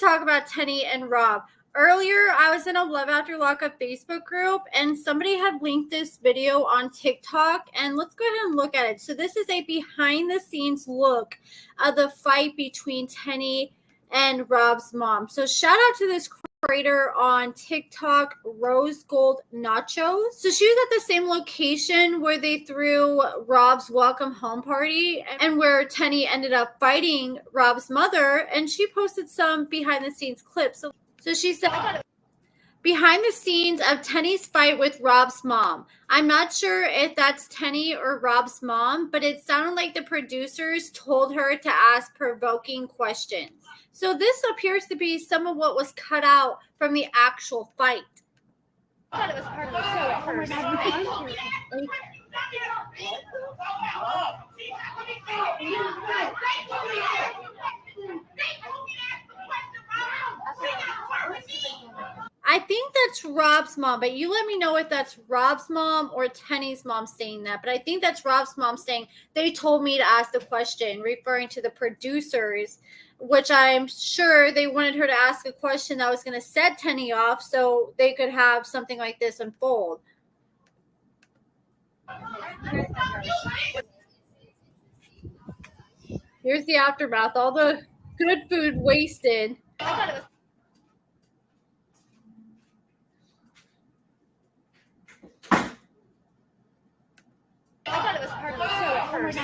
talk about Tennie and Rob. Earlier, I was in a Love After Lockup Facebook group, and somebody had linked this video on TikTok, and let's go ahead and look at it. So this is a behind-the-scenes look of the fight between Tennie and Rob's mom. So shout out to this creator on TikTok, Rose Gold Nachos. So she was at the same location where they threw Rob's welcome home party and where Tennie ended up fighting Rob's mother, and she posted some behind-the-scenes clips. So she said, behind the scenes of Tennie's fight with Rob's mom. I'm not sure if that's Tennie or Rob's mom, but it sounded like the producers told her to ask provoking questions. So this appears to be some of what was cut out from the actual fight. I thought it was part of the show at first. I think that's Rob's mom, but you let me know if that's Rob's mom or Tennie's mom saying that. But I think that's Rob's mom saying, they told me to ask the question, referring to the producers, which I'm sure they wanted her to ask a question that was going to set Tennie off so they could have something like this unfold. Here's the aftermath, all the good food wasted. I thought it was part of the show at first.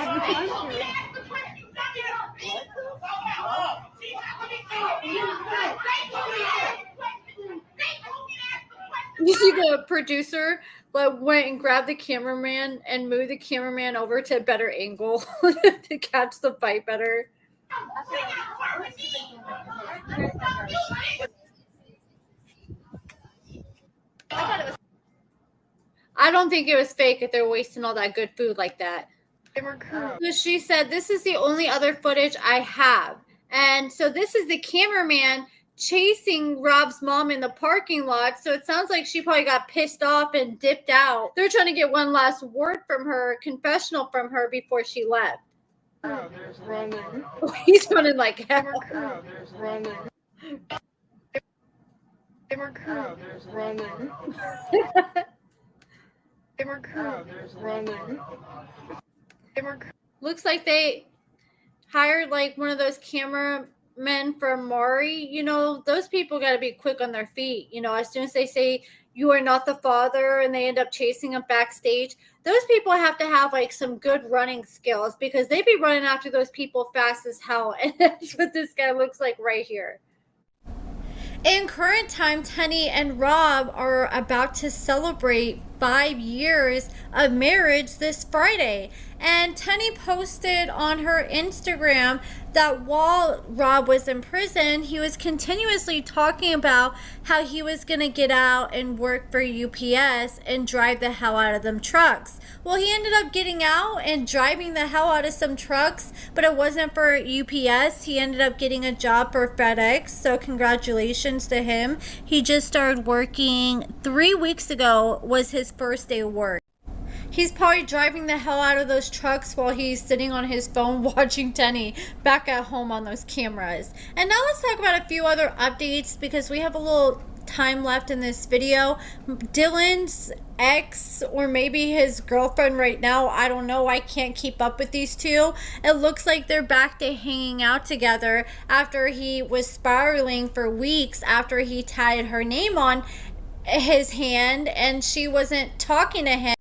You see the producer went and grabbed the cameraman and moved the cameraman over to a better angle to catch the fight better. I don't think it was fake if they're wasting all that good food like that. So she said, this is the only other footage I have. And so this is the cameraman chasing Rob's mom in the parking lot. So it sounds like she probably got pissed off and dipped out. They're trying to get one last word from her, confessional from her before she left. Oh, there's running. Oh, he's running like hell. Oh, there's running. Oh, there's running. Oh, there's running. Looks like they hired like one of those cameramen from Maury. You know, those people got to be quick on their feet. You know, as soon as they say you are not the father and they end up chasing them backstage, those people have to have like some good running skills because they be running after those people fast as hell. And that's what this guy looks like right here. In current time, Tennie and Rob are about to celebrate 5 years of marriage this Friday. And Tennie posted on her Instagram that while Rob was in prison, he was continuously talking about how he was going to get out and work for UPS and drive the hell out of them trucks. Well, he ended up getting out and driving the hell out of some trucks, but it wasn't for UPS. He ended up getting a job for FedEx, so congratulations to him. He just started working 3 weeks ago, was his first day of work. He's probably driving the hell out of those trucks while he's sitting on his phone watching Tennie back at home on those cameras. And now let's talk about a few other updates because we have a little time left in this video. Dylan's ex, or maybe his girlfriend right now, I don't know, I can't keep up with these two. It looks like they're back to hanging out together after he was spiraling for weeks after he tatted her name on his hand and she wasn't talking to him.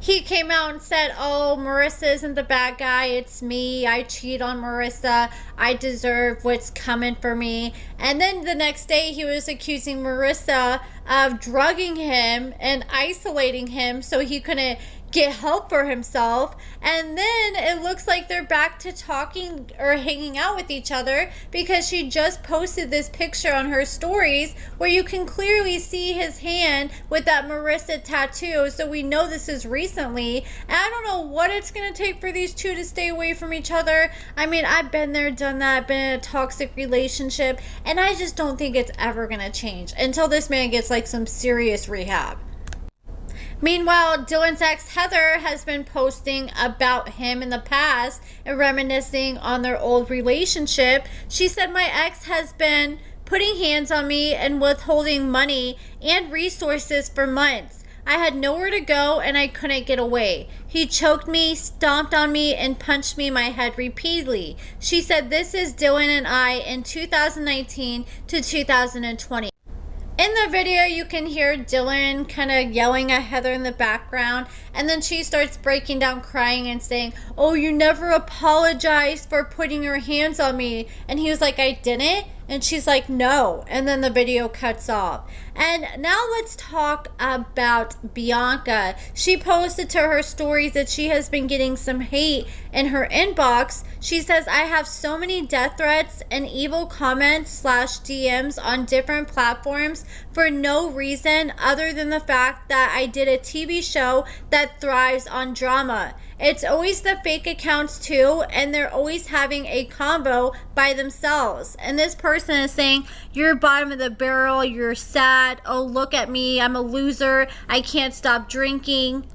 He came out and said, oh, Marissa isn't the bad guy. It's me. I cheat on Marissa. I deserve what's coming for me. And then the next day he was accusing Marissa of drugging him and isolating him so he couldn't get help for himself. And then it looks like they're back to talking or hanging out with each other because she just posted this picture on her stories where you can clearly see his hand with that Marissa tattoo. So we know this is recently. And I don't know what it's going to take for these two to stay away from each other. I mean, I've been there, done that, been in a toxic relationship, and I just don't think it's ever going to change until this man gets like some serious rehab. Meanwhile, Dylan's ex Heather has been posting about him in the past and reminiscing on their old relationship. She said, "My ex has been putting hands on me and withholding money and resources for months. I had nowhere to go and I couldn't get away. He choked me, stomped on me, and punched me in my head repeatedly." She said, "This is Dylan and I in 2019 to 2020. In the video, you can hear Dylan kind of yelling at Heather in the background, and then she starts breaking down crying and saying, "Oh, you never apologized for putting your hands on me." And he was like, "I didn't?" And she's like, "No." And then the video cuts off. And now let's talk about Bianca. She posted to her stories that she has been getting some hate in her inbox. She says, "I have so many death threats and evil comments / DMs on different platforms for no reason other than the fact that I did a TV show that thrives on drama. It's always the fake accounts too, and they're always having a combo by themselves." And this person is saying, "You're bottom of the barrel, you're sad, oh look at me, I'm a loser, I can't stop drinking.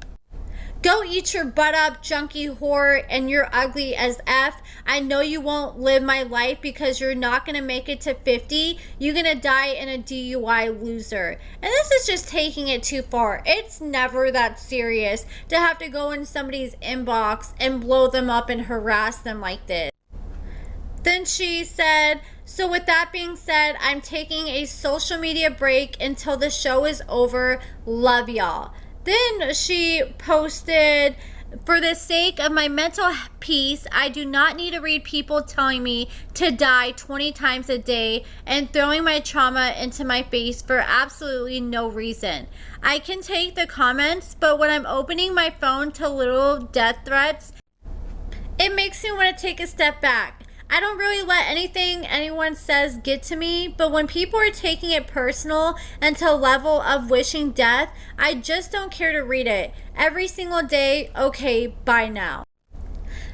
Go eat your butt up, junkie whore, and you're ugly as F. I know you won't live my life because you're not going to make it to 50. You're going to die in a DUI, loser." And this is just taking it too far. It's never that serious to have to go in somebody's inbox and blow them up and harass them like this. Then she said, "So with that being said, I'm taking a social media break until the show is over. Love y'all." Then she posted, "For the sake of my mental peace, I do not need to read people telling me to die 20 times a day and throwing my trauma into my face for absolutely no reason. I can take the comments, but when I'm opening my phone to little death threats, it makes me want to take a step back. I don't really let anything anyone says get to me, but when people are taking it personal and to a level of wishing death, I just don't care to read it. Every single day, okay, bye now."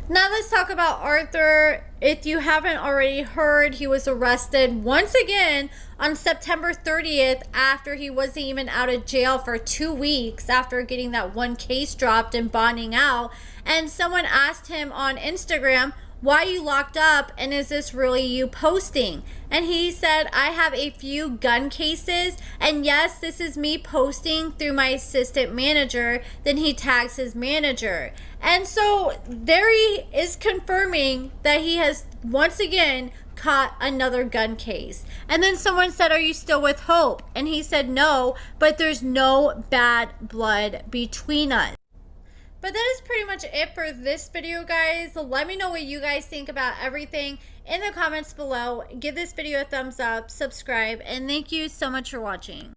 Now let's talk about Arthur. If you haven't already heard, he was arrested once again on September 30th after he wasn't even out of jail for 2 weeks after getting that one case dropped and bonding out. And someone asked him on Instagram, "Why are you locked up, and is this really you posting?" And he said, "I have a few gun cases, and yes, this is me posting through my assistant manager." Then he tags his manager. And so there he is confirming that he has once again caught another gun case. And then someone said, "Are you still with Hope?" And he said, "No, but there's no bad blood between us." But that is pretty much it for this video, guys. Let me know what you guys think about everything in the comments below. Give this video a thumbs up, subscribe, and thank you so much for watching.